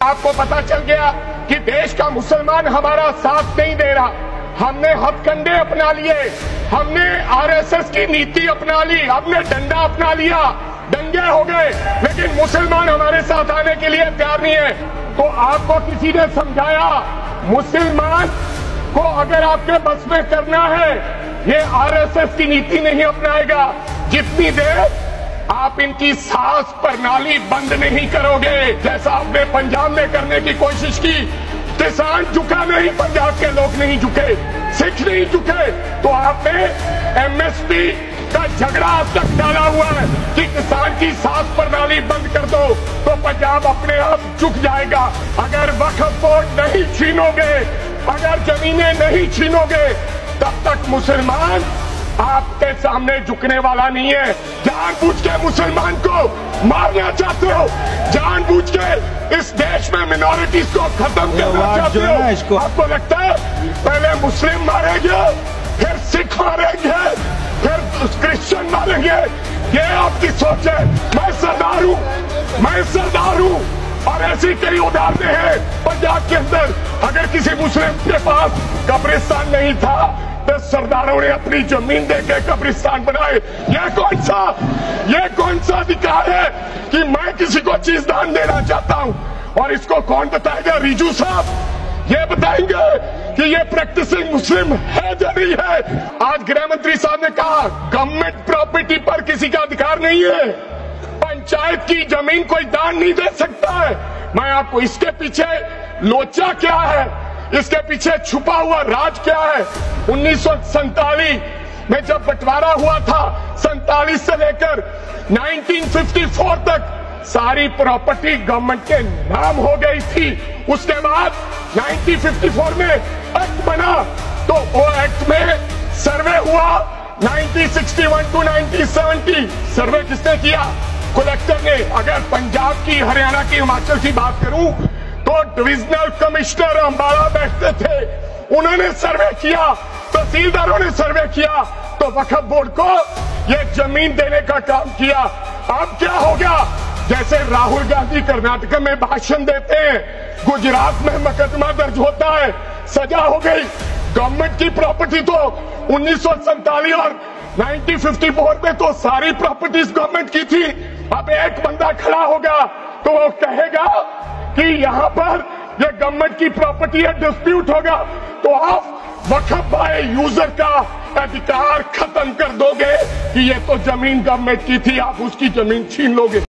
आपको पता चल गया कि देश का मुसलमान हमारा साथ नहीं दे रहा। हमने हथकंडे अपना लिए, हमने आरएसएस की नीति अपना ली, हमने डंडा अपना लिया, दंगे हो गए, लेकिन मुसलमान हमारे साथ आने के लिए तैयार नहीं है। तो आपको किसी ने समझाया मुसलमान को अगर आपके बस में करना है, ये आरएसएस की नीति नहीं अपनाएगा जितनी देर आप इनकी सांस प्रणाली बंद नहीं करोगे। जैसा आपने पंजाब में करने की कोशिश की, किसान झुका नहीं, पंजाब के लोग नहीं झुके, सिख नहीं झुके, तो आपने एमएसपी का झगड़ा अब तक डाला हुआ है कि किसान की सांस प्रणाली बंद कर दो तो पंजाब अपने आप झुक जाएगा। अगर वक्फ बोर्ड नहीं छीनोगे, अगर जमीनें नहीं छीनोगे, तब तक मुसलमान आपके सामने झुकने वाला नहीं है। जानबूझ के मुसलमान को मारना चाहते हो, जानबूझ के इस देश में मिनॉरिटीज को खत्म करना चाहते हो। आपको लगता है पहले मुस्लिम मारेंगे, फिर सिख मारेंगे, फिर क्रिश्चियन मारेंगे, ये आपकी सोच है। मैं सरदार हूँ, मैं सरदार हूँ, और ऐसी कई उदाहरणें हैं पंजाब के अंदर। अगर किसी मुस्लिम के पास कब्रिस्तान नहीं था तो सरदारों ने अपनी जमीन देके कब्रिस्तान बनाए। ये कौन सा अधिकार है कि मैं किसी को चीज दान देना चाहता हूं? और इसको कौन बताएगा? रिजू साहब ये बताएंगे कि ये प्रैक्टिसिंग मुस्लिम है या नहीं है। आज गृह मंत्री साहब ने कहा गवर्नमेंट प्रॉपर्टी पर किसी का अधिकार नहीं है, पंचायत की जमीन कोई दान नहीं दे सकता है। मैं आपको इसके पीछे लोचा क्या है, इसके पीछे छुपा हुआ राज क्या है। 1947 में जब बंटवारा हुआ था, 47 से लेकर 1954 तक सारी प्रॉपर्टी गवर्नमेंट के नाम हो गई थी। उसके बाद 1954 में एक्ट बना, तो वो एक्ट में सर्वे हुआ 1961 टू 1970। सर्वे किसने किया? कलेक्टर ने। अगर पंजाब की, हरियाणा की, हिमाचल की बात करूं तो डिविजनल कमिश्नर अंबाला बैठते थे, उन्होंने सर्वे किया, तहसीलदारों ने सर्वे किया, तो वक्फ बोर्ड को ये जमीन देने का काम किया। अब क्या होगा? जैसे राहुल गांधी कर्नाटक में भाषण देते हैं, गुजरात में मुकदमा दर्ज होता है, सजा हो गई। गवर्नमेंट की प्रॉपर्टी तो 1947 और 1954 में तो सारी प्रॉपर्टीज गवर्नमेंट की थी। अब एक बंदा खड़ा होगा तो वो कहेगा कि यहां पर ये गवर्नमेंट की प्रॉपर्टी है, डिस्प्यूट होगा, तो आप वक्फ बाय यूजर का अधिकार खत्म कर दोगे कि ये तो जमीन गवर्नमेंट की थी, आप उसकी जमीन छीन लोगे।